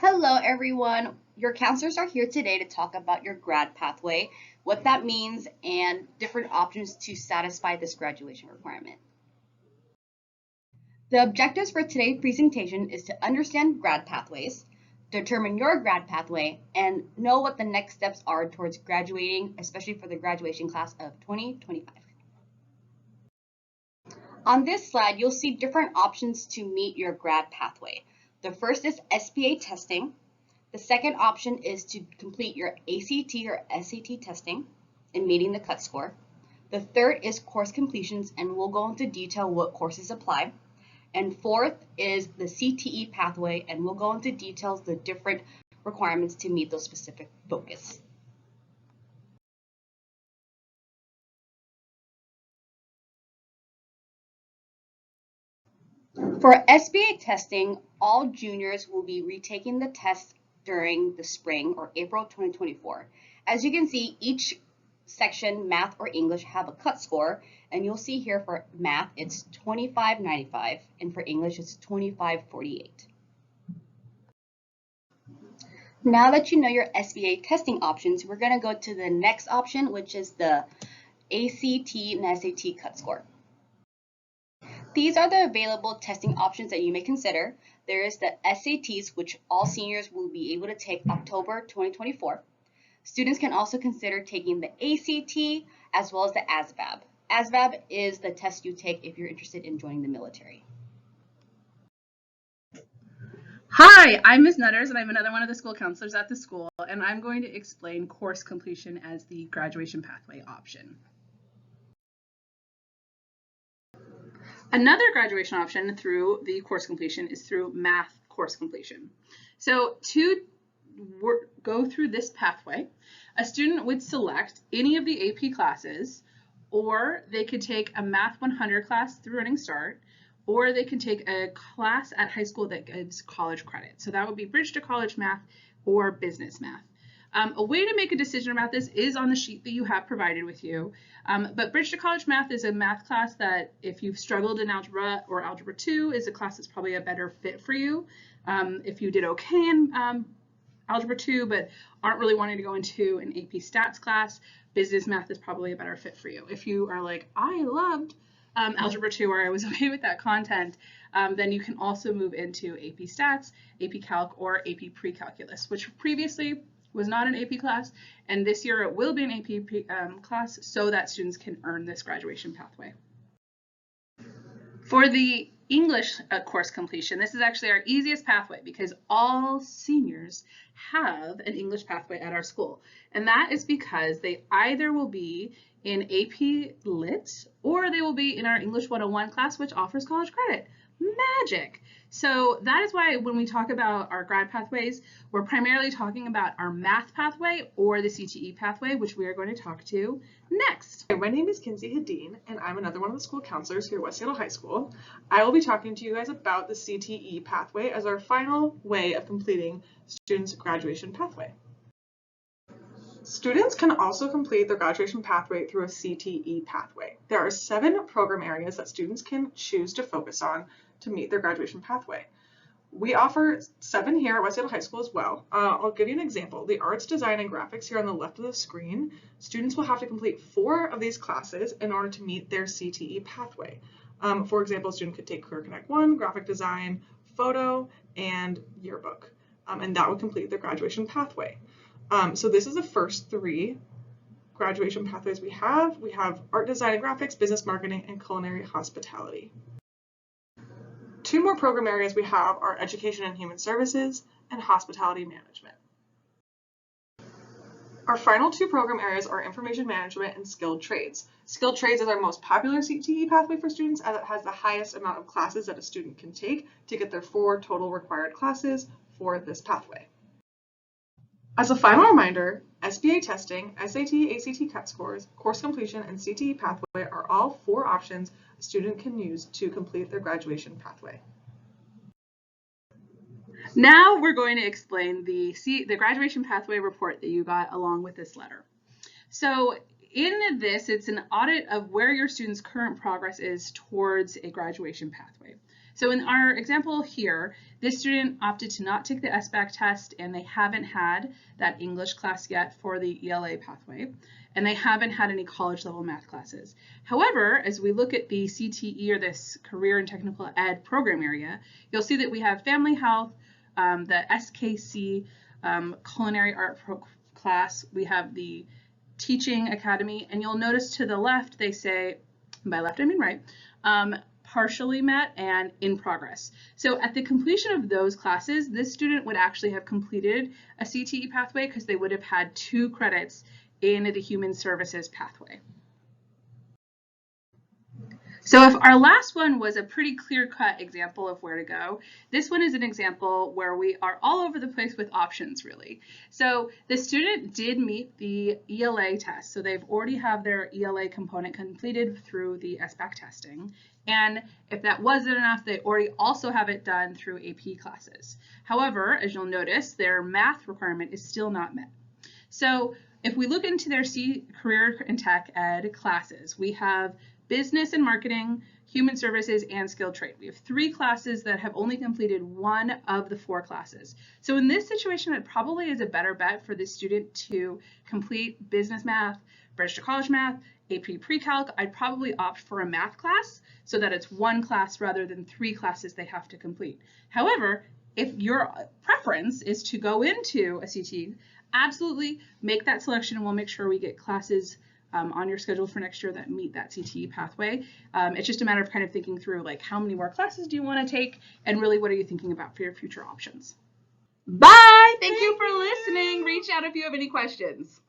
Hello, everyone. Your counselors are here today to talk about your grad pathway, what that means, and different options to satisfy this graduation requirement. The objectives for today's presentation is to understand grad pathways, determine your grad pathway, and know what the next steps are towards graduating, especially for the graduation class of 2025. On this slide, you'll see different options to meet your grad pathway. The first is SBA testing. The second option is to complete your ACT or SAT testing and meeting the cut score. The third is course completions, and we'll go into detail what courses apply. And fourth is the CTE pathway, and we'll go into details the different requirements to meet those specific focus. For SBA testing, all juniors will be retaking the test during the spring or April 2024. As you can see, each section, math or English, have a cut score, and you'll see here for math it's 25.95 and for English it's 25.48. Now that you know your SBA testing options, we're going to go to the next option, which is the ACT and SAT cut score. These are the available testing options that you may consider. There is the SATs, which all seniors will be able to take October 2024. Students can also consider taking the ACT as well as the ASVAB. ASVAB is the test you take if you're interested in joining the military. Hi, I'm Ms. Nutters, and I'm another one of the school counselors at the school, and I'm going to explain course completion as the graduation pathway option. Another graduation option through the course completion is through math course completion. So to go through this pathway, a student would select any of the AP classes, or they could take a Math 100 class through Running Start, or they can take a class at high school that gives college credit. So that would be Bridge to College Math or Business Math. A way to make a decision about this is on the sheet that you have provided with you. But Bridge to College Math is a math class that if you've struggled in algebra or algebra 2 is a class that's probably a better fit for you. If you did okay in algebra 2 but aren't really wanting to go into an AP stats class, business math is probably a better fit for you. If you are like, I loved algebra 2 or I was okay with that content, then you can also move into AP stats, AP calc, or AP pre-calculus, which previously was not an AP class, and this year it will be an AP class so that students can earn this graduation pathway. For the English course completion, this is actually our easiest pathway because all seniors have an English pathway at our school, and that is because they either will be in AP Lit or they will be in our English 101 class, which offers college credit. Magic! So that is why when we talk about our grad pathways, we're primarily talking about our math pathway or the CTE pathway, which we are going to talk to next. My name is Kinsey Hadeen, and I'm another one of the school counselors here at West Seattle High School. I will be talking to you guys about the CTE pathway as our final way of completing students' graduation pathway. Students can also complete their graduation pathway through a CTE pathway. There are 7 program areas that students can choose to focus on to meet their graduation pathway. We offer 7 here at West Seattle High School as well. I'll give you an example. The arts, design, and graphics here on the left of the screen, students will have to complete 4 of these classes in order to meet their CTE pathway. For example, a student could take Career Connect 1, graphic design, photo, and yearbook, and that would complete their graduation pathway. So this is the first 3 graduation pathways we have. We have art, design, and graphics, business marketing, and culinary hospitality. 2 more program areas we have are education and human services and hospitality management. Our final 2 program areas are information management and skilled trades. Skilled trades is our most popular CTE pathway for students as it has the highest amount of classes that a student can take to get their 4 total required classes for this pathway. As a final reminder, SBA testing, SAT, ACT cut scores, course completion, and CTE pathway are all 4 options a student can use to complete their graduation pathway. Now we're going to explain the graduation pathway report that you got along with this letter. So in this, it's an audit of where your student's current progress is towards a graduation pathway. So in our example here, this student opted to not take the SBAC test, and they haven't had that English class yet for the ELA pathway, and they haven't had any college level math classes. However, as we look at the CTE, or this Career and Technical Ed program area, you'll see that we have Family Health, the SKC, Culinary Art class, we have the Teaching Academy, and you'll notice to the left they say, by left I mean right, partially met and in progress. So at the completion of those classes, this student would actually have completed a CTE pathway because they would have had 2 credits in the Human Services pathway. So if our last one was a pretty clear-cut example of where to go, this one is an example where we are all over the place with options, really. So the student did meet the ELA test, so they've already have their ELA component completed through the SBAC testing. And if that wasn't enough, they already also have it done through AP classes. However, as you'll notice, their math requirement is still not met. So if we look into their Career and Tech Ed classes, we have Business and Marketing, Human Services, and Skilled Trade. We have 3 classes that have only completed 1 of the 4 classes. So in this situation, it probably is a better bet for the student to complete Business Math, Bridge to College Math, AP Pre-Calc. I'd probably opt for a math class so that it's 1 class rather than 3 classes they have to complete. However, if your preference is to go into a CTE, absolutely make that selection, and we'll make sure we get classes on your schedule for next year that meet that CTE pathway. It's just a matter of kind of thinking through, like, how many more classes do you want to take, and really what are you thinking about for your future options. Bye! Thank you for listening. Reach out if you have any questions.